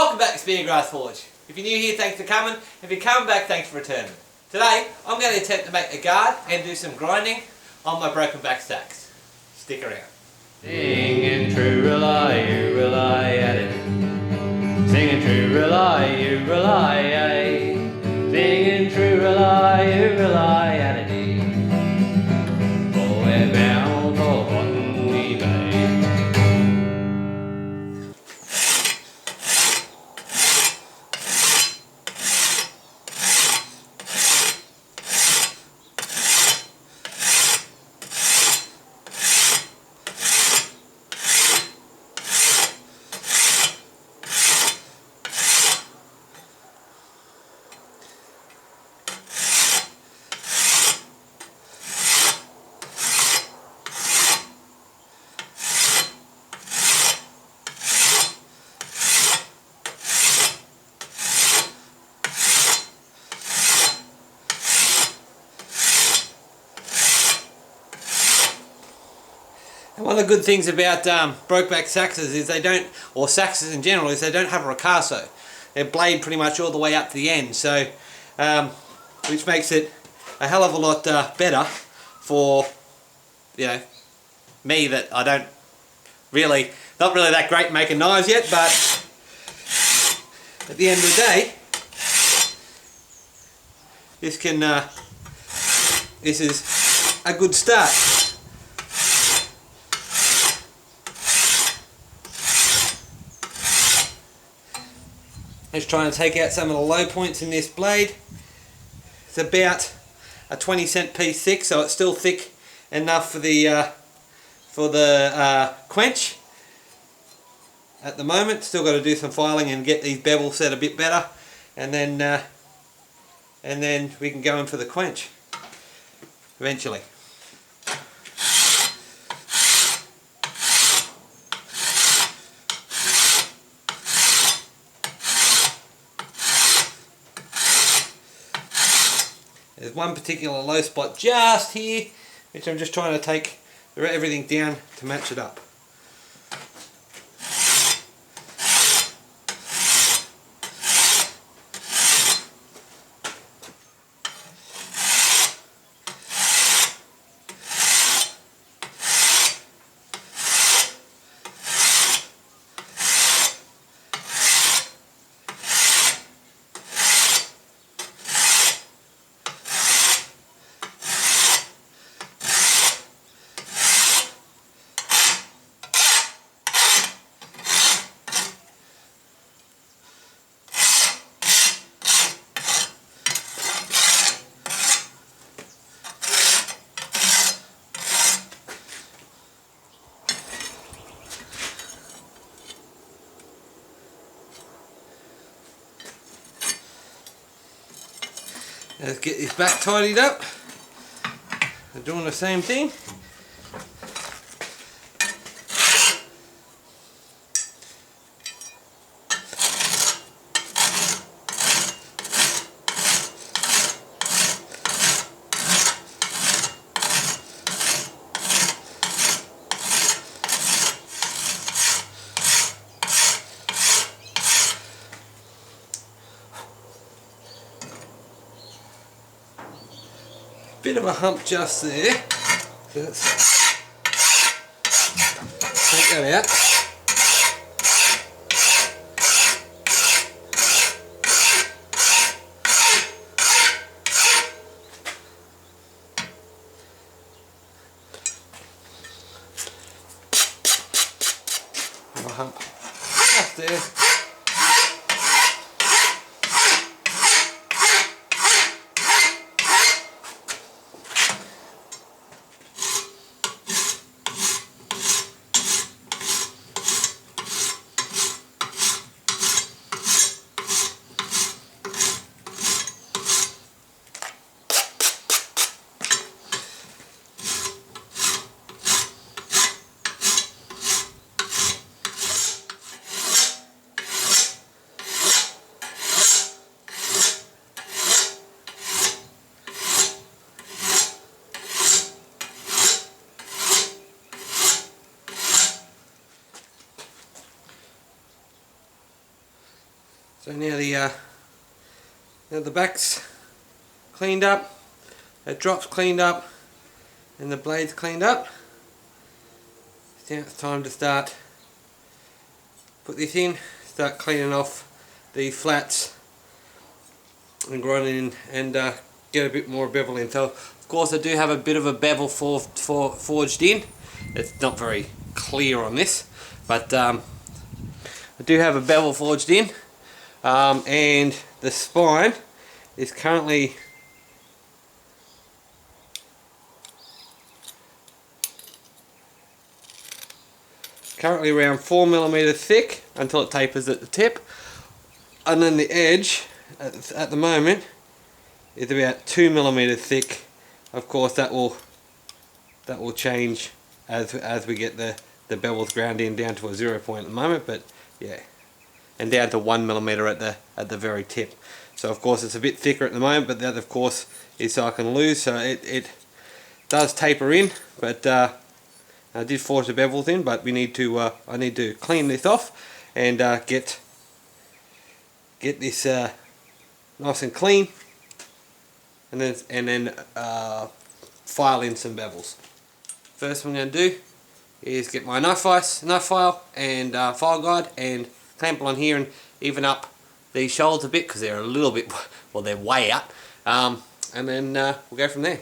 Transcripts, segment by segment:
Welcome back to Speargrass Forge. If you're new here, thanks for coming. If you're coming back, thanks for returning. Today, I'm going to attempt to make a guard and do some grinding on my broken back Seax. Stick around. Singing true, rely, you rely at it. Singing true, rely, you rely at it. Singing true, rely, you rely at it. Oh, we're bound for Botany Bay. One of the good things about brokeback Seaxes is they don't, or Seaxes in general, is they don't have a ricasso. They're blade pretty much all the way up to the end, so which makes it a hell of a lot better for, you know, me that I don't really, not really that great making knives yet, but at the end of the day, this is a good start. Just trying to take out some of the low points in this blade. It's about a 20-cent piece thick, so it's still thick enough for the quench. At the moment, still got to do some filing and get these bevels set a bit better, and then we can go in for the quench eventually. There's one particular low spot just here, which I'm just trying to take everything down to match it up. Let's get this back tidied up. We're doing the same thing. Bit of a hump just there. So let's take that out. A hump just there. So now the back's cleaned up, the drop's cleaned up, and the blade's cleaned up. Now it's time to start, put this in, start cleaning off these flats and grinding and get a bit more bevel in. So of course I do have a bit of a bevel forged in. It's not very clear on this, but I do have a bevel forged in, and the spine is currently around 4mm thick until it tapers at the tip, and then the edge at the moment is about 2mm thick. Of course that will change as we get the bevels ground in down to a 0 point at the moment, but yeah, and down to 1mm at the very tip. So of course it's a bit thicker at the moment, but that of course is so I can lose, so it does taper in, but I did force the bevels in, but we need to I need to clean this off and get this nice and clean, and then file in some bevels. First what I'm going to do is get my knife file and file guide and clamp it on here and even up these shoulders a bit because they're a little bit, well, they're way out, and then we'll go from there.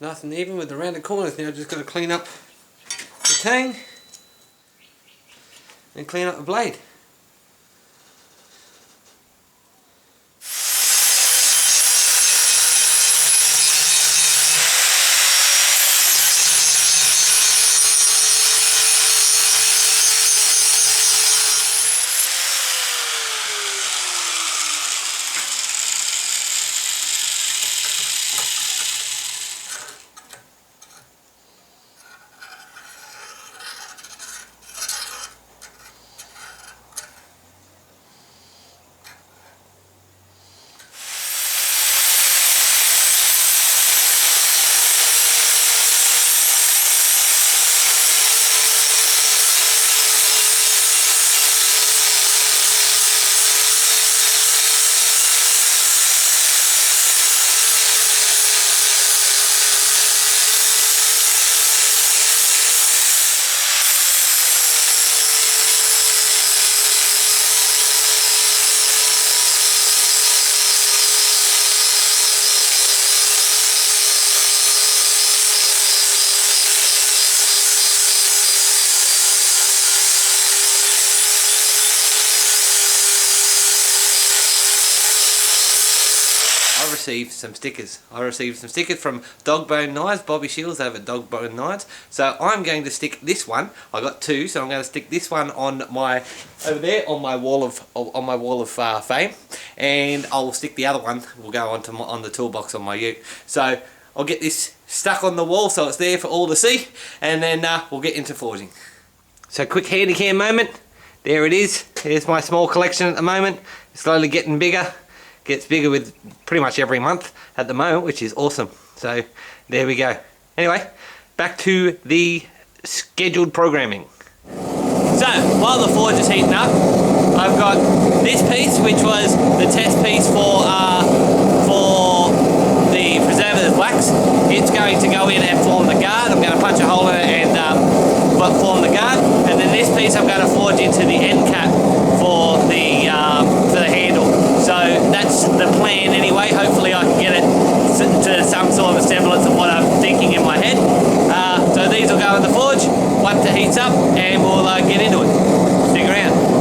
Nice and even with the rounded corners. Now just got to clean up the tang and clean up the blade. received some stickers. I received some stickers from Dogbone Knives, Bobby Shields over at Dogbone Knives. So I'm going to stick this one. I got two, so I'm going to stick this one on my over there on my wall of fame, and I'll stick the other one. Will go on the toolbox on my ute. So I'll get this stuck on the wall so it's there for all to see, and then we'll get into forging. So quick handy cam moment. There it is. Here's my small collection at the moment. It's slowly getting bigger. Gets bigger with pretty much every month at the moment, which is awesome. So there we go. Anyway, back to the scheduled programming. So while the forge is heating up, I've got this piece, which was the test piece for the preservative wax. It's going to go in and form the guard. I'm going to punch a hole in it and form the guard. And then this piece I'm going to forge into the end cap for the handle. So that's the plan anyway. Hopefully I can get it to some sort of a semblance of what I'm thinking in my head. So these will go in the forge once it heats up, and we'll get into it. Stick around.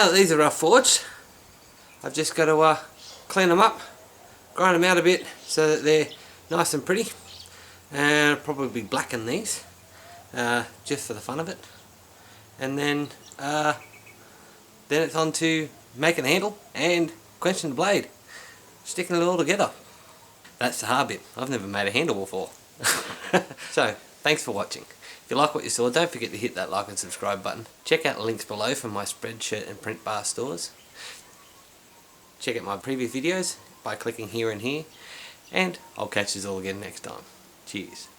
now that these are rough forged, I've just got to clean them up, grind them out a bit so that they're nice and pretty, and I'll probably blacken these just for the fun of it, and then it's on to making a handle and quenching the blade, sticking it all together. That's the hard bit. I've never made a handle before. So, thanks for watching. If you like what you saw, don't forget to hit that like and subscribe button. Check out the links below for my Spreadshirt and Print Bar stores. Check out my previous videos by clicking here and here. And I'll catch you all again next time. Cheers.